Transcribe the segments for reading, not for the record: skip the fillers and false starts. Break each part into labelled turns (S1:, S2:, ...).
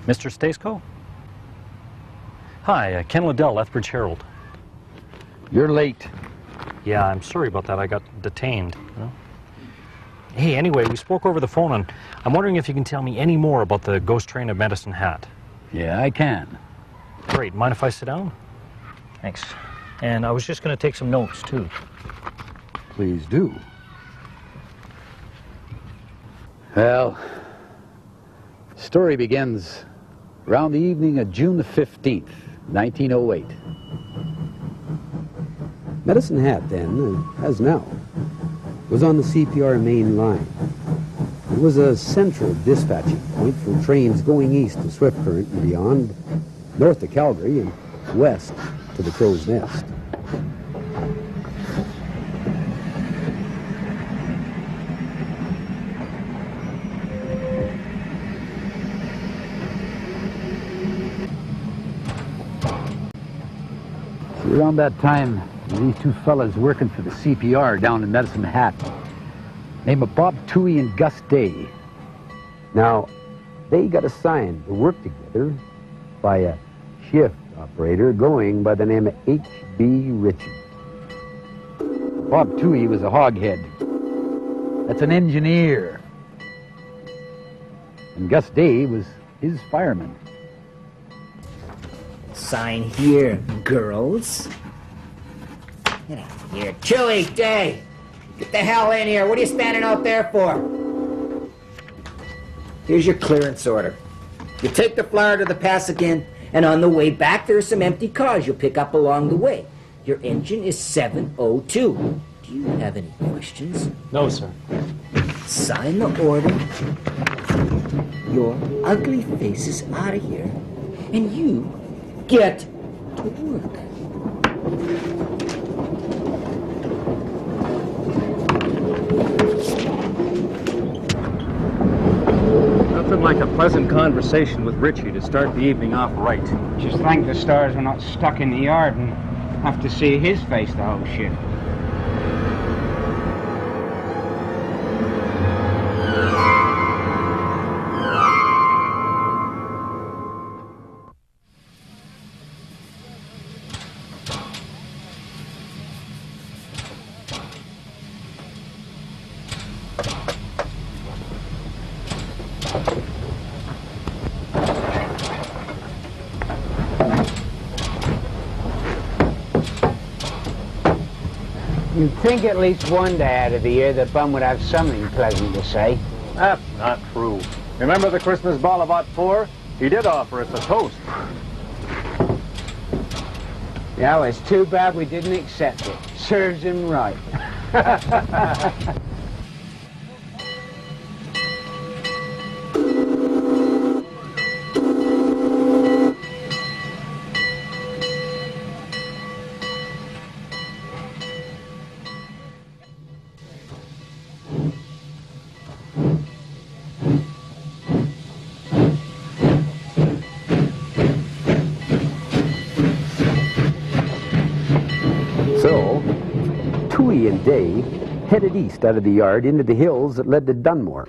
S1: Mr. Staceco? Hi, Ken Liddell, Lethbridge Herald.
S2: You're late.
S1: Yeah, I'm sorry about that. I got detained. Hey, anyway, we spoke over the phone, and I'm wondering if you can tell me any more about the ghost train of Medicine Hat.
S2: Yeah, I can.
S1: Great. Mind if I sit down? Thanks. And I was just going to take some notes, too.
S2: Please do. Well, the story begins around the evening of June the 15th, 1908.
S3: Medicine Hat then, as now, was on the CPR main line. It was a central dispatching point for trains going east to Swift Current and beyond, north to Calgary and west to the Crow's Nest.
S2: Around that time, these two fellas working for the CPR down in Medicine Hat, named of Bob Toohey and Gus Day.
S3: Now, they got assigned to work together by a shift operator going by the name of H.B. Ritchie.
S2: Bob Toohey was a hoghead. That's an engineer. And Gus Day was his fireman.
S4: Sign here, girls. Get out of here. Toohey, Day! Get the hell in here. What are you standing out there for? Here's your clearance order. You take the flyer to the pass again, and on the way back there are some empty cars you'll pick up along the way. Your engine is 702. Do you have any questions?
S1: No, sir.
S4: Sign the order. Your ugly faces out of here, and you get to work.
S5: Nothing like a pleasant conversation with Richie to start the evening off right.
S6: Just thank the stars we're not stuck in the yard and have to see his face the whole shift. You'd think at least one day out of the year the bum would have something pleasant to say.
S5: That's not true. Remember the Christmas ball of '04? He did offer us a toast.
S6: Yeah, well, it's too bad we didn't accept it. Serves him right.
S3: So, Toohey and Day headed east out of the yard into the hills that led to Dunmore.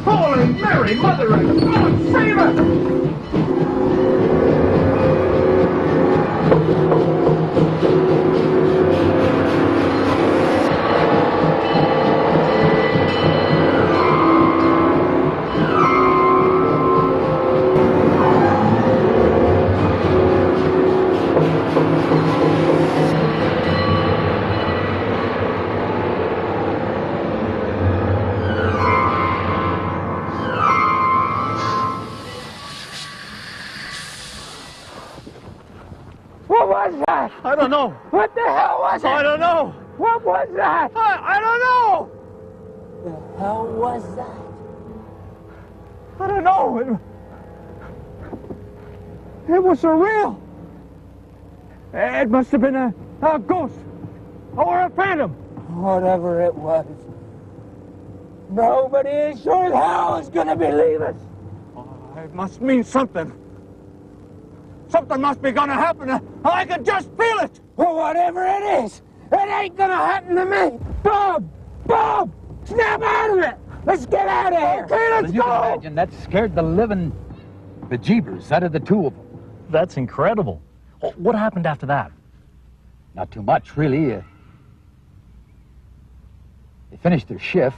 S5: Holy Mary, Mother of God, save us!
S6: What was that?
S5: I don't know.
S6: What the hell was it?
S5: I don't know.
S6: What was that?
S5: I don't know.
S4: The hell was that?
S5: I don't know. It was surreal. It must have been a ghost or a phantom.
S6: Whatever it was. Nobody is sure as hell is gonna believe us.
S5: It must mean something. something must be gonna happen. I can just feel it. Well, whatever it is, it ain't gonna happen to me. Bob! Bob! Snap out of it! Let's get out of here! Okay, let's
S2: You
S5: go!
S2: can imagine that scared the living bejeebers out of the two of them.
S1: That's incredible. Oh, what happened after that?
S2: Not too much, really. They finished their shift.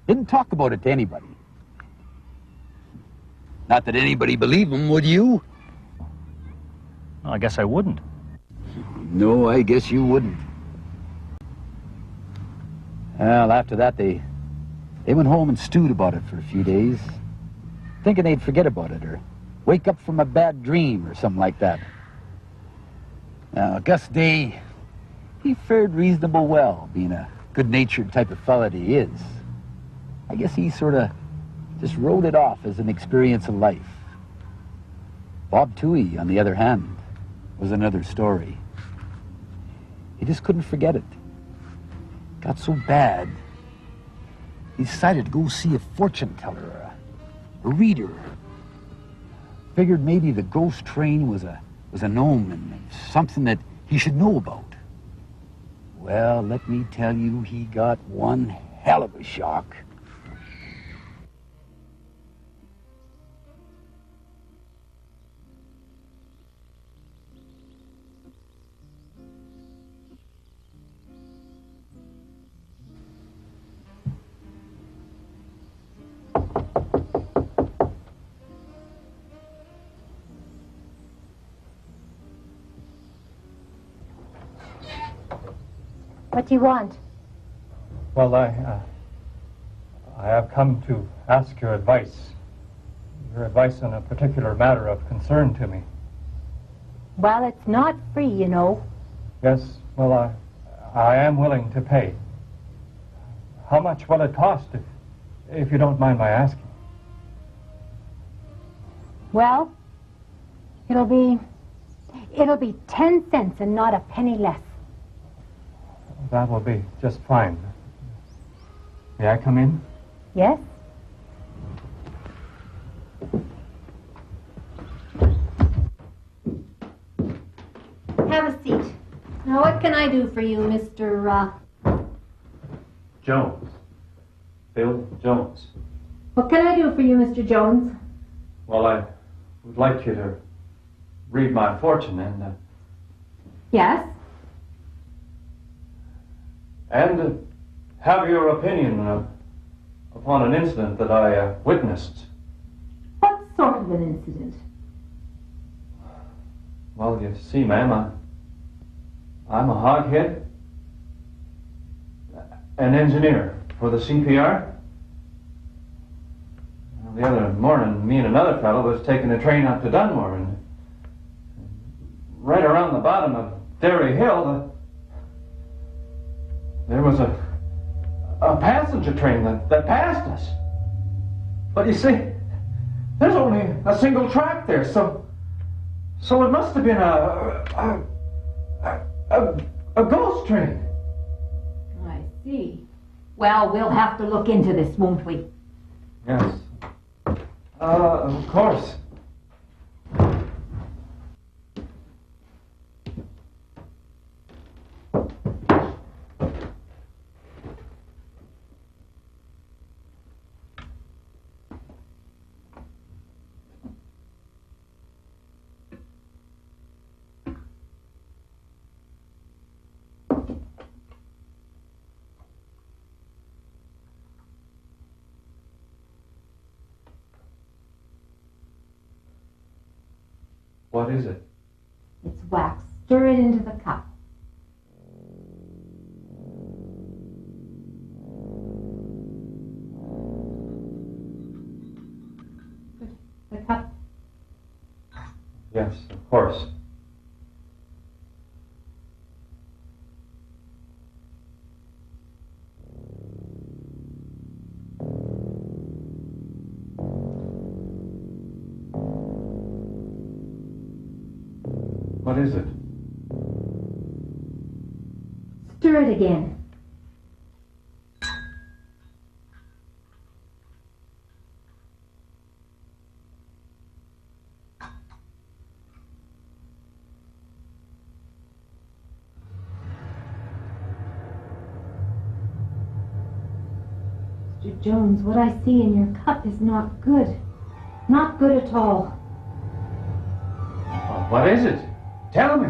S2: Didn't talk about it to anybody. Not that anybody believed them, would you?
S1: Well, I guess I wouldn't.
S2: No, I guess you wouldn't. Well, after that, they went home and stewed about it for a few days, thinking they'd forget about it or wake up from a bad dream or something like that. Now, Gus Day, he fared reasonable well, being a good-natured type of fella that he is. I guess he sort of just wrote it off as an experience of life. Bob Toohey, on the other hand, was another story. He just couldn't forget it. Got so bad, he decided to go see a fortune teller, a reader. Figured maybe the ghost train was a omen and something that he should know about. Well, let me tell you, he got one hell of a shock.
S7: What do you want?
S8: Well, I have come to ask your advice. Your advice on a particular matter of concern to me.
S7: Well, it's not free, you know.
S8: Yes, well, I am willing to pay. How much will it cost, if you don't mind my asking?
S7: Well, it'll be 10 cents and not a penny less.
S8: That will be just fine. May I come in?
S7: Yes? Have a seat. Now, what can I do for you, Mr.
S8: Jones. Phil Jones.
S7: What can I do for you, Mr. Jones?
S8: Well, I would like you to read my fortune and...
S7: Yes?
S8: And have your opinion upon an incident that I witnessed.
S7: What sort of an incident?
S8: Well, you see, ma'am, I'm a hoghead, an engineer for the CPR. The other morning, me and another fellow was taking a train up to Dunmore, and right around the bottom of Derry Hill, there was a passenger train that passed us. But you see, there's only a single track there, so it must have been a ghost train.
S7: I see. Well, we'll have to look into this, won't we?
S8: Yes. Of course. What is it?
S7: It's wax. Stir it into the cup. The cup.
S8: Yes, of course. What is it?
S7: Stir it again. Mr. Jones, what I see in your cup is not good. Not good at all.
S8: Well, what is it? Tell me.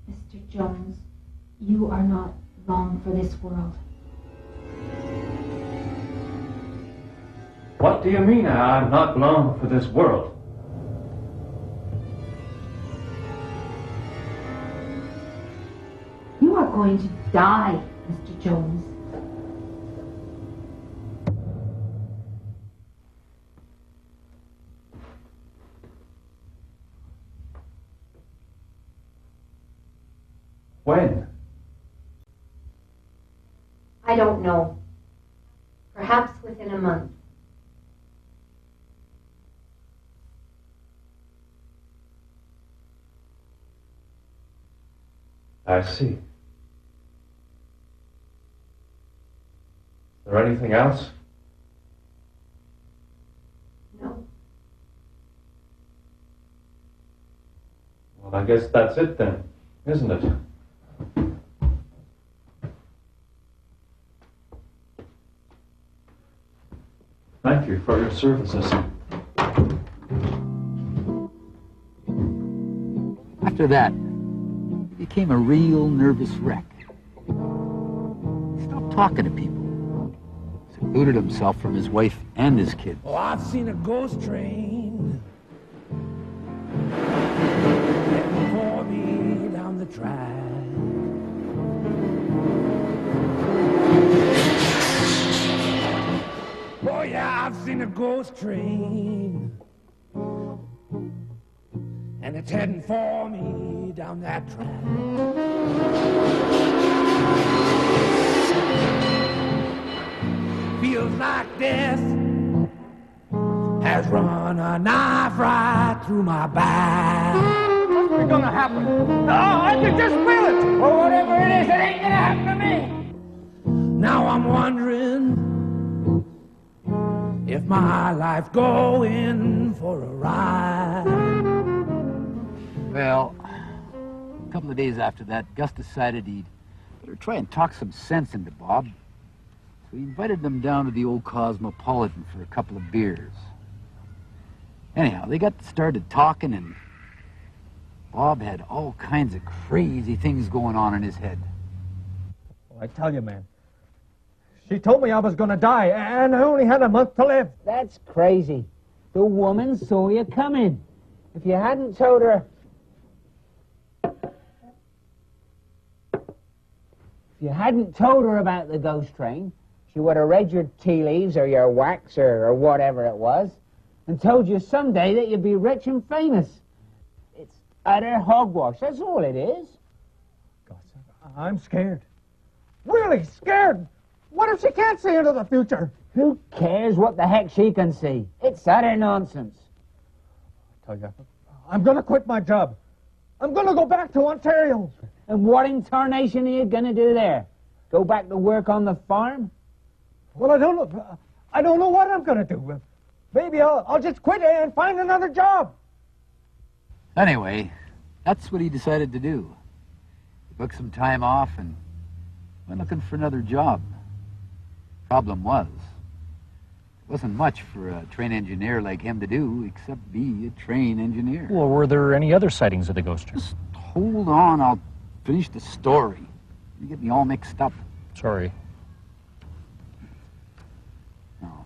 S7: Mr. Jones, you are not long for this world.
S8: What do you mean I'm not long for this world?
S7: You are going to die, Mr. Jones.
S8: When?
S7: I don't know. Perhaps within a month.
S8: I see. Is there anything else?
S7: No.
S8: Well, I guess that's it then, isn't it? Thank you for your services.
S2: After that, he became a real nervous wreck. He stopped talking to people, secluded himself from his wife and his kids.
S5: Oh, I've seen a ghost train heading for me down the track. Oh yeah, I've seen a ghost train, and it's heading for me down that track. Feels like death has run a knife right through my back. What's gonna happen? Oh, I can just feel it. Or whatever it is, it ain't gonna happen to me. Now I'm wondering if my life's going for a ride.
S2: Well, a couple of days after that, Gus decided he'd better try and talk some sense into Bob. So he invited them down to the old Cosmopolitan for a couple of beers. Anyhow, they got started talking, and Bob had all kinds of crazy things going on in his head.
S8: Well, I tell you, man, she told me I was gonna die, and I only had a month to live.
S4: That's crazy. The woman saw you coming. If you hadn't told her... If you hadn't told her about the ghost train, she would have read your tea leaves or your wax or whatever it was and told you someday that you'd be rich and famous. It's utter hogwash. That's all it is.
S8: God, I'm scared. Really scared. What if she can't see into the future?
S4: Who cares what the heck she can see? It's utter nonsense.
S8: I tell you, I'm gonna quit my job. I'm gonna go back to Ontario.
S4: And what in tarnation are you going to do there? Go back to work on the farm?
S8: Well, I don't know. I don't know what I'm gonna do. Maybe I'll just quit and find another job.
S2: Anyway, that's what he decided to do. He booked some time off and went looking for another job. Problem was, there wasn't much for a train engineer like him to do except be a train engineer.
S1: Well, were there any other sightings of the ghost train?
S2: Just hold on, I'll finish the story. You get me all mixed up.
S1: Sorry.
S2: No.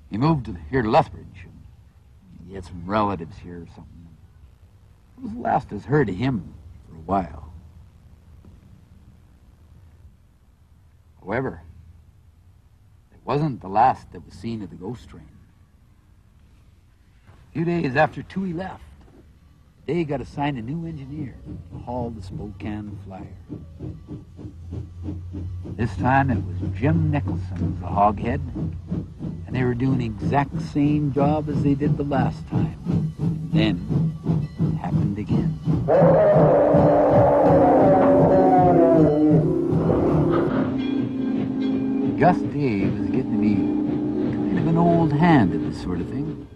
S2: He moved here to Lethbridge. He had some relatives here or something. It was the last I heard of him for a while. However, it wasn't the last that was seen of the ghost train. A few days after Toohey left, they got assigned a new engineer to haul the Spokane Flyer. This time it was Jim Nicholson who was the hoghead, and they were doing the exact same job as they did the last time. And then it happened again. Gus Day was getting to be kind of an old hand at this sort of thing.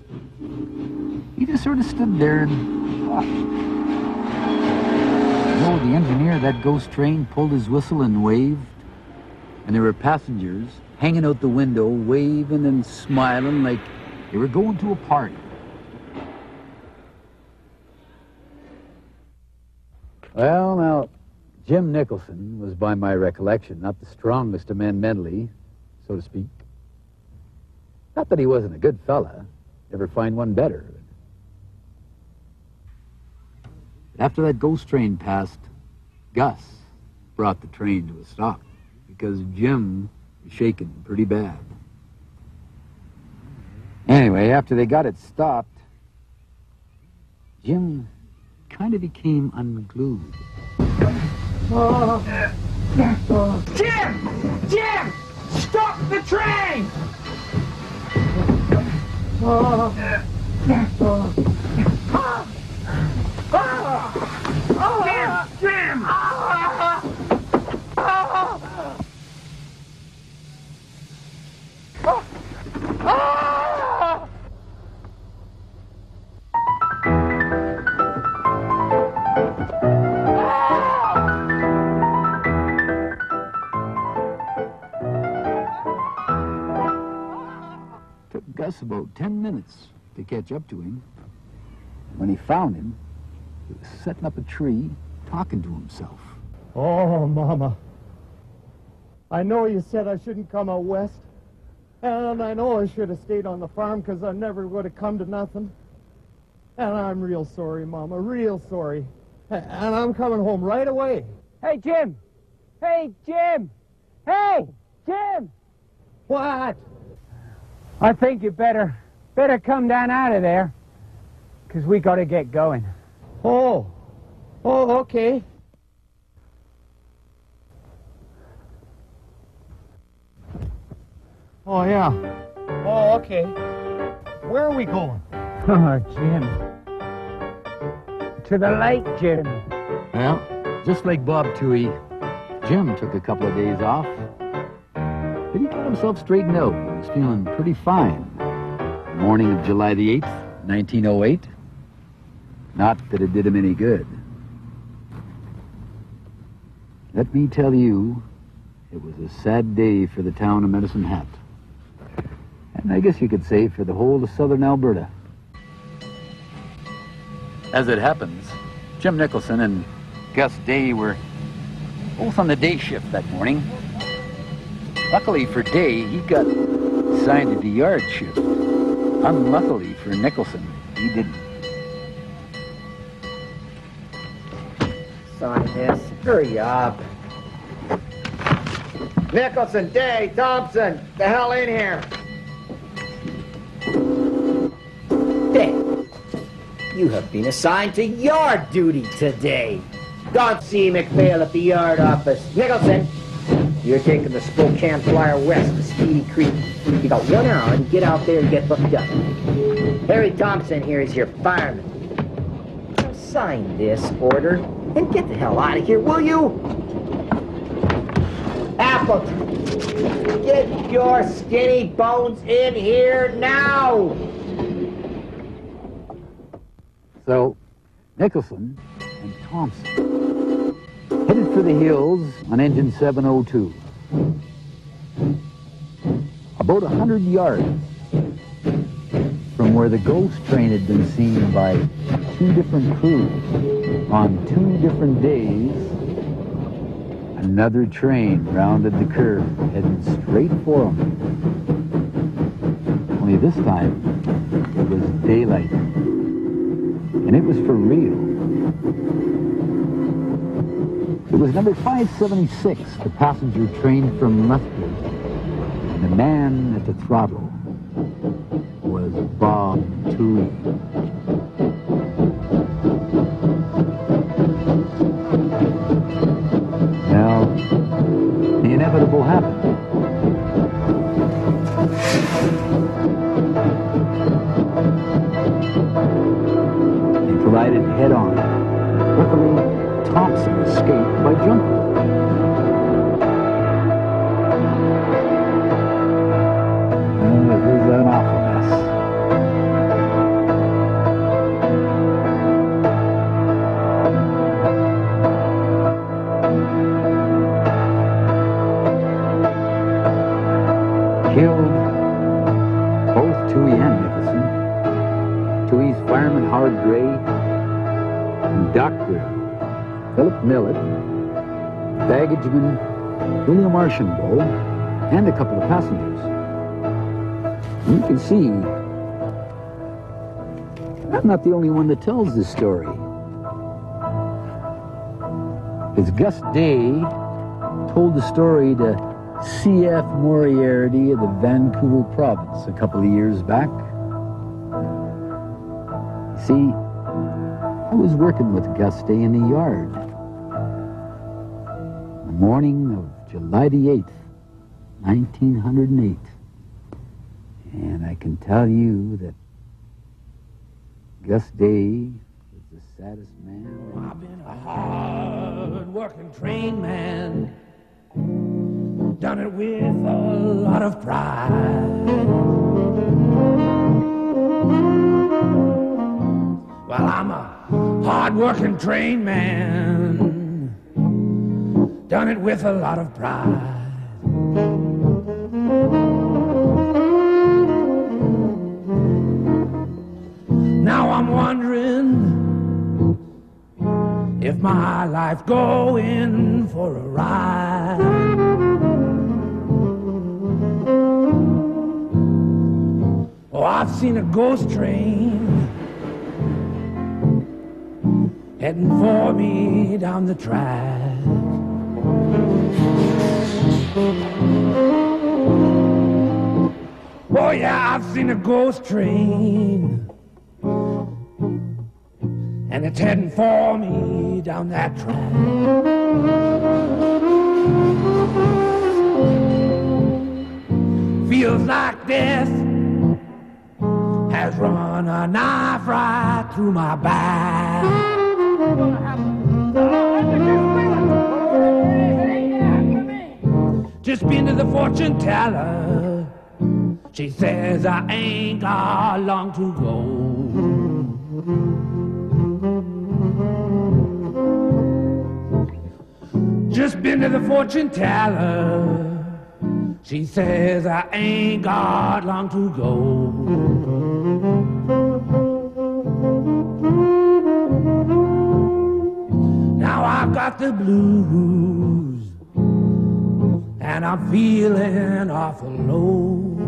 S2: He just sort of stood there and No, the engineer of that ghost train pulled his whistle and waved, and there were passengers hanging out the window, waving and smiling like they were going to a party. Well, now, Jim Nicholson was, by my recollection, not the strongest of men mentally, so to speak. Not that he wasn't a good fella. Never find one better. After that ghost train passed, Gus brought the train to a stop because Jim was shaking pretty bad. Anyway, after they got it stopped, Jim kind of became unglued.
S5: Jim! Jim! Stop the train! Jim!
S2: Took Gus about 10 minutes to catch up to him. When he found him, he was setting up a tree, talking to himself.
S9: Oh, Mama. I know you said I shouldn't come out west. And I know I should have stayed on the farm because I never would have come to nothing. And I'm real sorry, Mama, real sorry. And I'm coming home right away.
S6: Hey, Jim! Hey, Jim! Hey, Jim!
S9: What?
S6: I think you better come down out of there, 'cause we gotta get going.
S9: Oh, okay. Oh, yeah. Oh, okay. Where are we going?
S6: Oh, Jim. To the lake, Jim.
S2: Well, just like Bob Toohey, Jim took a couple of days off. But he got himself straightened out. He was feeling pretty fine. The morning of July the 8th, 1908. Not that it did him any good. Let me tell you, it was a sad day for the town of Medicine Hat. And I guess you could say for the whole of southern Alberta. As it happens, Jim Nicholson and Gus Day were both on the day shift that morning. Luckily for Day, he got assigned to the yard shift. Unluckily for Nicholson, he didn't.
S4: Sign this. Hurry up. Nicholson, Day, Thompson, the hell in here. Day, you have been assigned to yard duty today. Don't see McPhail at the yard office. Nicholson, you're taking the Spokane Flyer west to Speedy Creek. You got 1 hour to get out there and get hooked up. Harry Thompson here is your fireman. Now sign this order and get the hell out of here, will you? Appleton, get your skinny bones in here now!
S2: So, Nicholson and Thompson headed for the hills on engine 702. About 100 yards from where the ghost train had been seen by 2 different crews on 2 different days, another train rounded the curve, heading straight for them. Only this time, it was daylight. And it was for real. It was number 576, the passenger train from Lethbridge. And the man at the throttle was Bob Toohey. Now, the inevitable happened. Collided head-on. Luckily, Thompson escaped by jumping. It was an awful mess. killed both Toohey and Nicholson. Toohey's fireman Howard Gray and Dr. Philip Millet, baggageman William Archambault, and a couple of passengers. You can see I'm not the only one that tells this story. It's Gus Day told the story to C.F. Moriarty of the Vancouver province a couple of years back. See, I was working with Gus Day in the yard. The morning of July the 8th, 1908. And I can tell you that Gus Day was the saddest man.
S5: I've been a hard-working train man, done it with a lot of pride. Well, I'm a hard-working train man, done it with a lot of pride. Now I'm wondering if my life going for a ride. Oh, I've seen a ghost train heading for me down the track. Oh yeah, I've seen a ghost train, and it's heading for me down that track. Feels like death has run a knife right through my back. Just been to the fortune teller. She says I ain't got long to go. Just been to the fortune teller. She says I ain't got long to go. Now I've got the blues, and I'm feeling awful low.